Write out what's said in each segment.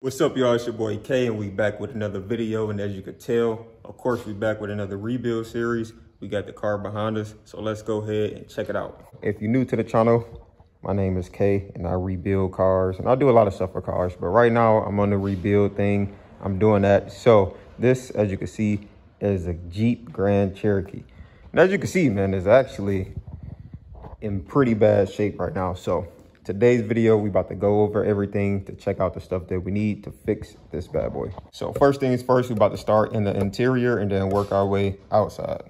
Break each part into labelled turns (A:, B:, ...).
A: What's up, y'all? It's your boy K, and we back with another video. And as you could tell, of course, we back with another rebuild series. We got the car behind us, so let's go ahead and check it out. If you're new to the channel, my name is K, and I rebuild cars, and I do a lot of stuff for cars. But right now, I'm on the rebuild thing. I'm doing that. So this, as you can see, is a Jeep Grand Cherokee. And as you can see, man, it's actually in pretty bad shape right now. So today's video, we about to go over everything to check out the stuff that we need to fix this bad boy. So first things first, we about to start in the interior and then work our way outside.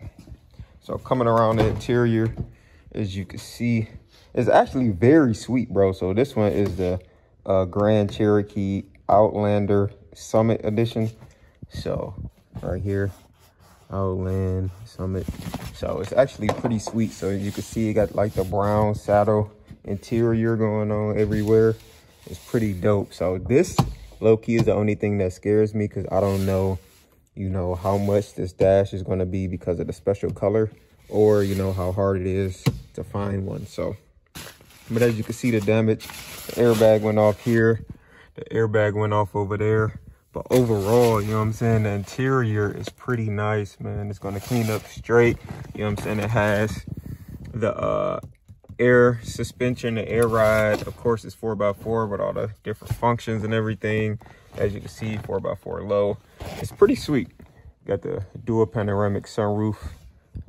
A: So coming around the interior, as you can see, it's actually very sweet, bro. So this one is the Grand Cherokee Outlander Summit Edition. So right here, Outland Summit. So it's actually pretty sweet. So you can see it got like the brown saddle interior going on everywhere. It's pretty dope. So this low-key is the only thing that scares me, because I don't know, you know, how much this dash is going to be because of the special color, or you know how hard it is to find one. So but as you can see, the damage, the airbag went off here, the airbag went off over there. But overall, you know what I'm saying, the interior is pretty nice, man. It's going to clean up straight. You know what I'm saying? It has the air suspension, the air ride. Of course, it's 4x4 with all the different functions and everything. As you can see, 4x4 low. It's pretty sweet. Got the dual panoramic sunroof.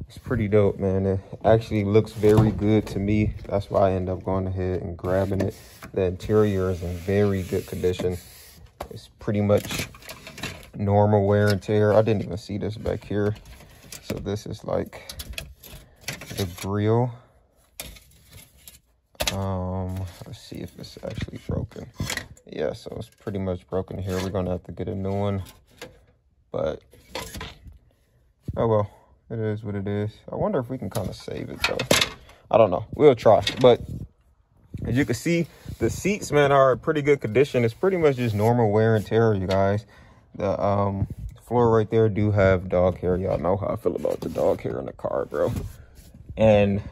A: It's pretty dope, man. It actually looks very good to me. That's why I end up going ahead and grabbing it. The interior is in very good condition. It's pretty much normal wear and tear. I didn't even see this back here. So this is like the grill. Let's see if it's actually broken. Yeah, so it's pretty much broken here. We're gonna have to get a new one, but oh well, it is what it is. I wonder if we can kind of save it though. I don't know, we'll try. But as you can see, the seats, man, are in pretty good condition. It's pretty much just normal wear and tear, you guys. The floor right there do have dog hair. Y'all know how I feel about the dog hair in the car, bro. And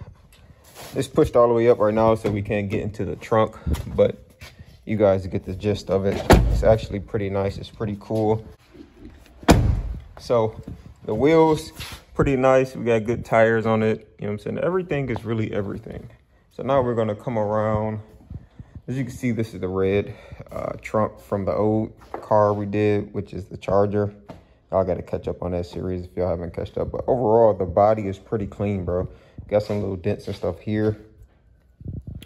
A: it's pushed all the way up right now, so we can't get into the trunk, but you guys get the gist of it. It's actually pretty nice. It's pretty cool. So the wheels, pretty nice. We got good tires on it. You know what I'm saying? Everything is really everything. So now we're gonna come around. As you can see, this is the red trunk from the old car we did, which is the Charger. Y'all gotta catch up on that series if y'all haven't catched up. But overall, the body is pretty clean, bro. Got some little dents and stuff here.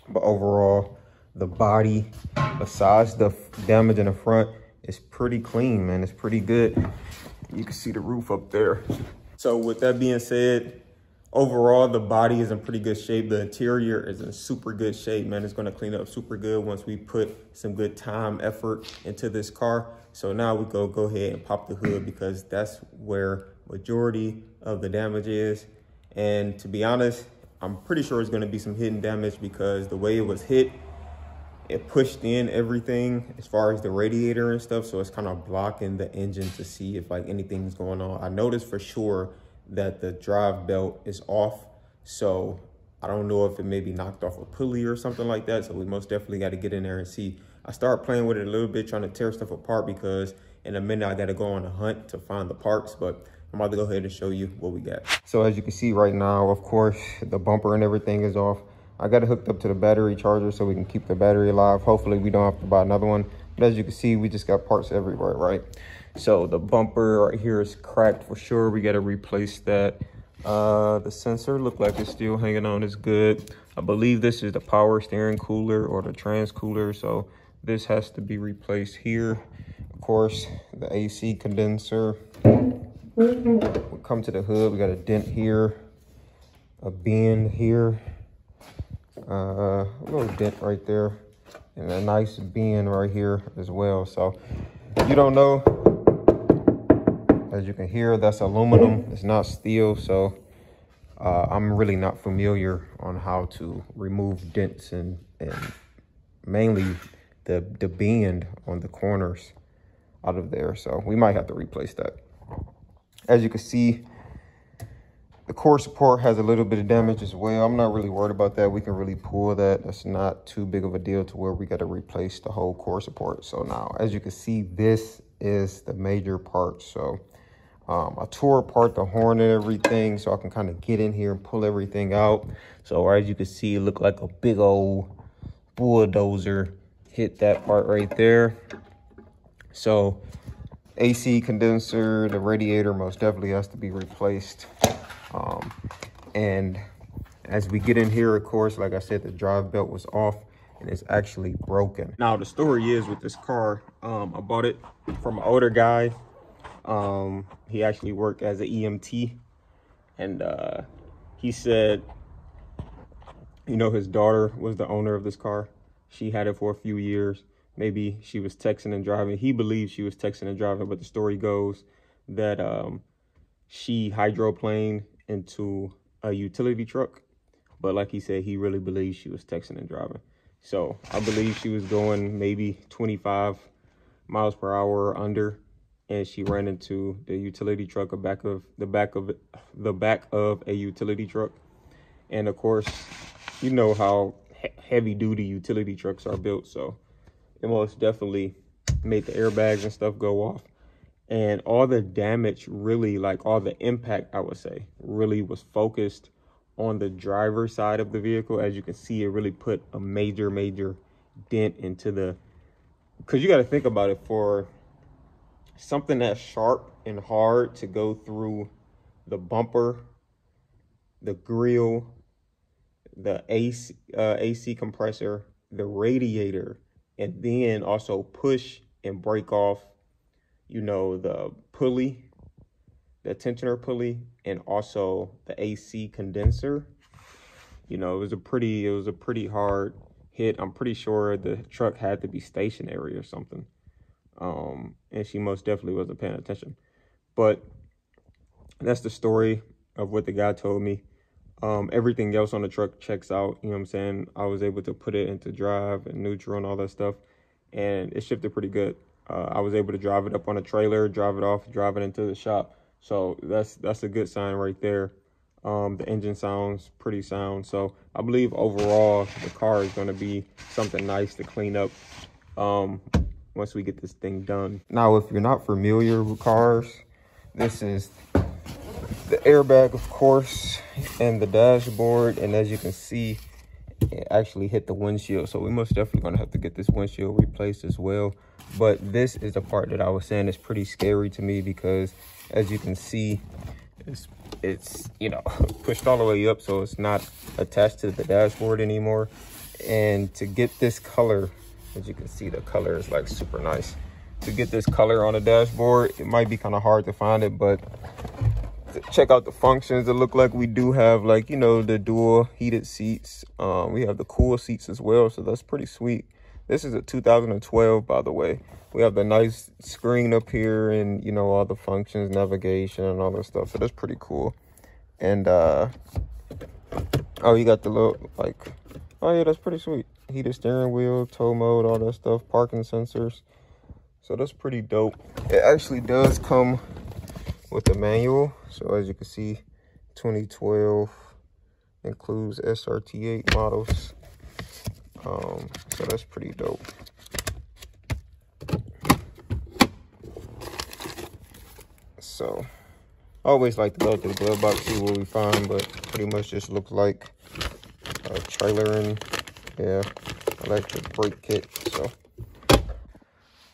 A: But overall, the body, besides the damage in the front, is pretty clean, man. It's pretty good. You can see the roof up there. So with that being said, overall, the body is in pretty good shape. The interior is in super good shape, man. It's gonna clean up super good once we put some good time, effort into this car. So now we go ahead and pop the hood, because that's where majority of the damage is. And to be honest, I'm pretty sure it's gonna be some hidden damage, because the way it was hit, it pushed in everything as far as the radiator and stuff. So it's kind of blocking the engine to see if like anything's going on. I noticed for sure that the drive belt is off. So I don't know if it maybe knocked off a pulley or something like that. So we most definitely got to get in there and see. I started playing with it a little bit, trying to tear stuff apart, because in a minute I got to go on a hunt to find the parts. But I'm about to go ahead and show you what we got. So as you can see right now, of course, the bumper and everything is off. I got it hooked up to the battery charger so we can keep the battery alive. Hopefully we don't have to buy another one. But as you can see, we just got parts everywhere, right? So the bumper right here is cracked for sure. We got to replace that. The sensor look like it's still hanging on. It's good. I believe this is the power steering cooler or the trans cooler. So this has to be replaced here. Of course, the AC condenser. We come to the hood. We got a dent here, a bend here, a little dent right there, and a nice bend right here as well. So you don't know, as you can hear, that's aluminum. It's not steel. So I'm really not familiar on how to remove dents and mainly the bend on the corners out of there. So we might have to replace that. As you can see, The core support has a little bit of damage as well. I'm not really worried about that. We can really pull that. That's not too big of a deal to where we got to replace the whole core support. So now, as you can see, this is the major part. So I tore apart the horn and everything so I can kind of get in here and pull everything out. So as you can see, it looked like a big old bulldozer hit that part right there. So AC condenser, the radiator most definitely has to be replaced. And as we get in here, of course, like I said, the drive belt was off and it's actually broken. Now the story is with this car, I bought it from an older guy. He actually worked as an EMT, and he said, you know, his daughter was the owner of this car. She had it for a few years. Maybe she was texting and driving. He believes she was texting and driving, but the story goes that she hydroplaned into a utility truck. But like he said, he really believes she was texting and driving. So I believe she was going maybe 25 miles per hour or under, and she ran into the utility truck, the back of a utility truck. And of course, you know how heavy duty utility trucks are built, so it most definitely made the airbags and stuff go off. And all the damage, really, like all the impact, I would say, really was focused on the driver's side of the vehicle. As you can see, it really put a major dent into the, because you got to think about it, for something that's sharp and hard to go through the bumper, the grill, the AC compressor, the radiator, and then also push and break off, you know, the pulley, the tensioner pulley, and also the AC condenser. You know, it was a pretty hard hit. I'm pretty sure the truck had to be stationary or something. And she most definitely wasn't paying attention. But that's the story of what the guy told me. Everything else on the truck checks out, you know what I'm saying? I was able to put it into drive and neutral and all that stuff, and it shifted pretty good. I was able to drive it up on a trailer, drive it off, drive it into the shop. So that's a good sign right there. The engine sounds pretty sound. So I believe overall the car is going to be something nice to clean up once we get this thing done. Now, if you're not familiar with cars, this is the airbag, of course, and the dashboard. And as you can see, it actually hit the windshield. So we most definitely going to have to get this windshield replaced as well. But this is the part that I was saying is pretty scary to me, because as you can see, it's you know, pushed all the way up, so it's not attached to the dashboard anymore. And to get this color, as you can see, the color is like super nice. To get this color on the dashboard, it might be kind of hard to find it, but check out the functions. It look like we do have, like, you know, the dual heated seats. We have the cool seats as well, so that's pretty sweet. This is a 2012, by the way. We have the nice screen up here, and, you know, all the functions, navigation, and all that stuff. So that's pretty cool. And oh, you got the little, like, oh yeah, that's pretty sweet. Heated steering wheel, tow mode, all that stuff, parking sensors. So that's pretty dope. It actually does come with the manual. So as you can see, 2012 includes SRT8 models. So that's pretty dope. So I always like to go through the glove box, see what we find, but pretty much just looks like a trailer and, yeah, electric brake kit.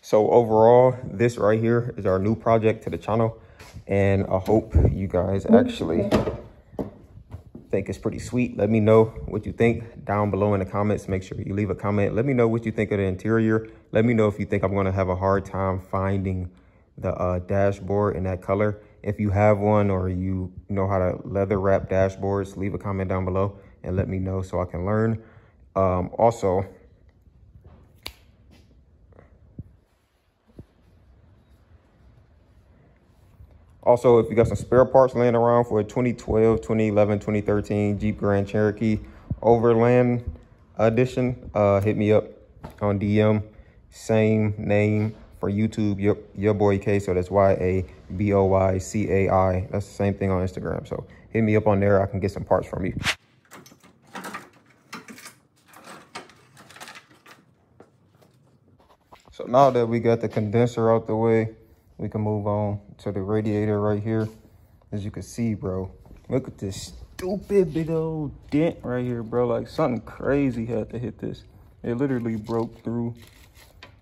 A: So overall, this right here is our new project to the channel, and I hope you guys actually think it's pretty sweet. Let me know what you think down below in the comments. Make sure you leave a comment. Let me know what you think of the interior. Let me know if you think I'm going to have a hard time finding the dashboard in that color. If you have one, or you know how to leather wrap dashboards, leave a comment down below and let me know so I can learn. Also, if you got some spare parts laying around for a 2012, 2011, 2013 Jeep Grand Cherokee Overland Edition, hit me up on DM. Same name, for YouTube, your boy K. So that's YABOYCAI. That's the same thing on Instagram. So hit me up on there. I can get some parts from you. So now that we got the condenser out the way, we can move on to the radiator right here. As you can see, bro, look at this stupid big old dent right here, bro. Like something crazy had to hit this. It literally broke through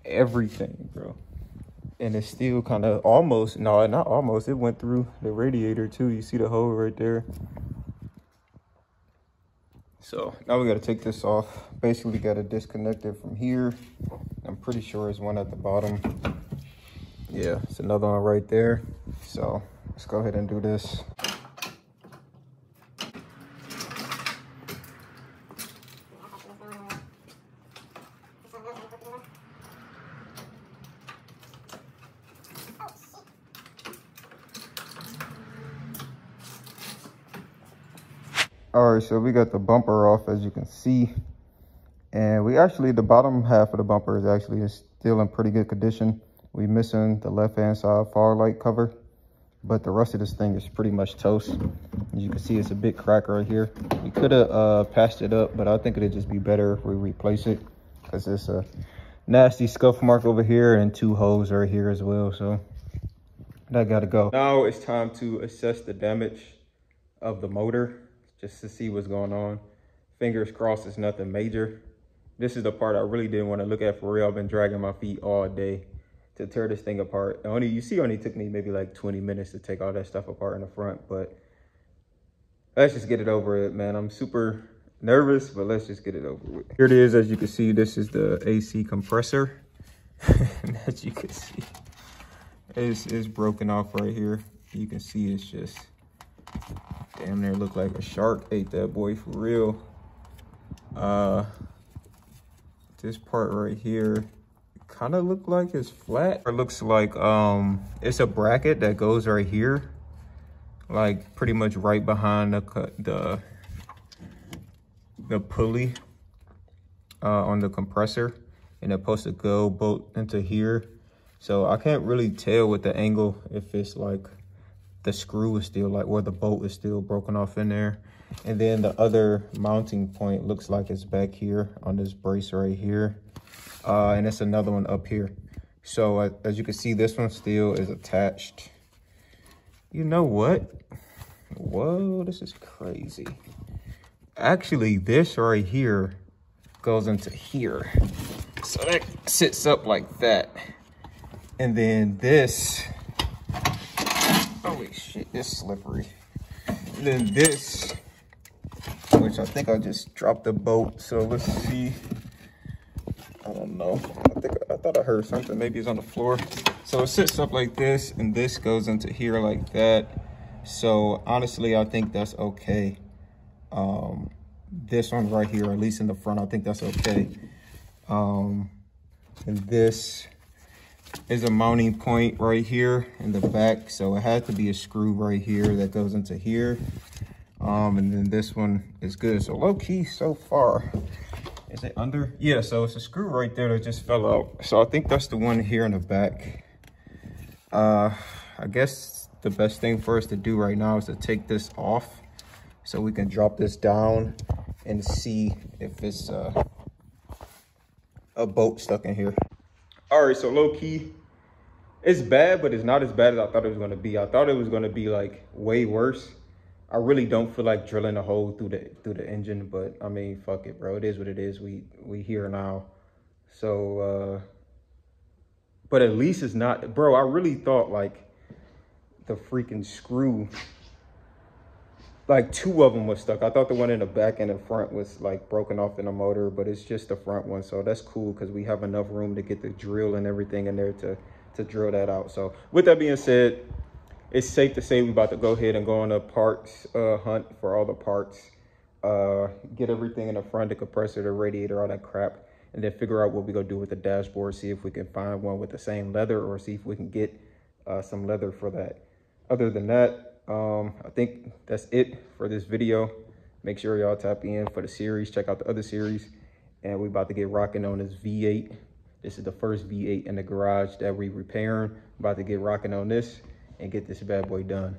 A: everything, bro. And it's still kind of almost, no, not almost, it went through the radiator too. You see the hole right there. So now we got to take this off. Basically got to disconnect it from here. I'm pretty sure it's one at the bottom. Yeah, it's another one right there. So let's go ahead and do this. All right, so we got the bumper off, as you can see. And we actually, the bottom half of the bumper is actually still in pretty good condition. We missing the left-hand side fog light cover, but the rest of this thing is pretty much toast. As you can see, it's a big crack right here. We could have patched it up, but I think it'd just be better if we replace it, because it's a nasty scuff mark over here and 2 holes right here as well. So that gotta go. Now it's time to assess the damage of the motor, just to see what's going on. Fingers crossed it's nothing major. This is the part I really didn't want to look at for real. I've been dragging my feet all day to tear this thing apart. You see, only took me maybe like 20 minutes to take all that stuff apart in the front, but let's just get it over it, man. I'm super nervous, but let's just get it over with. Here it is. As you can see, this is the AC compressor. And as you can see, it's broken off right here. You can see it's just damn near look like a shark ate that boy for real. This part right here kind of look like it's flat. It looks like it's a bracket that goes right here, like pretty much right behind the pulley on the compressor, and it's supposed to go bolt into here. So I can't really tell with the angle if it's like the screw is still like where the bolt is still broken off in there. And then the other mounting point looks like it's back here on this brace right here. And it's another one up here. So as you can see, this one still is attached. You know what? Whoa, this is crazy. Actually, this right here goes into here. So that sits up like that. And then this, holy shit, it's slippery. And then this, which I think I just dropped the bolt. So let's see. I don't know. I thought I heard something. Maybe it's on the floor. So it sits up like this, and this goes into here like that. So honestly, I think that's okay. This one right here, at least in the front, I think that's okay. And this is a mounting point right here in the back. So it had to be a screw right here that goes into here. And then this one is good. So low key so far. Is it under? Yeah, so it's a screw right there that just fell out. So I think that's the one here in the back. I guess the best thing for us to do right now is to take this off so we can drop this down and see if it's a bolt stuck in here. All right, so low key, it's bad, but it's not as bad as I thought it was gonna be. I thought it was gonna be like way worse. I really don't feel like drilling a hole through the engine, but I mean, fuck it, bro. It is what it is. We here now. So, but at least it's not, bro. I really thought like the freaking screw, like 2 of them was stuck. I thought the one in the back and the front was like broken off in the motor, but it's just the front one. So that's cool because we have enough room to get the drill and everything in there to drill that out. So with that being said, it's safe to say we're about to go ahead and go on a parts hunt for all the parts. Get everything in the front, the compressor, the radiator, all that crap. And then figure out what we're going to do with the dashboard. See if we can find one with the same leather or see if we can get some leather for that. Other than that, I think that's it for this video. Make sure y'all tap in for the series. Check out the other series. And we're about to get rocking on this V8. This is the first V8 in the garage that we repairing. About to get rocking on this and get this bad boy done.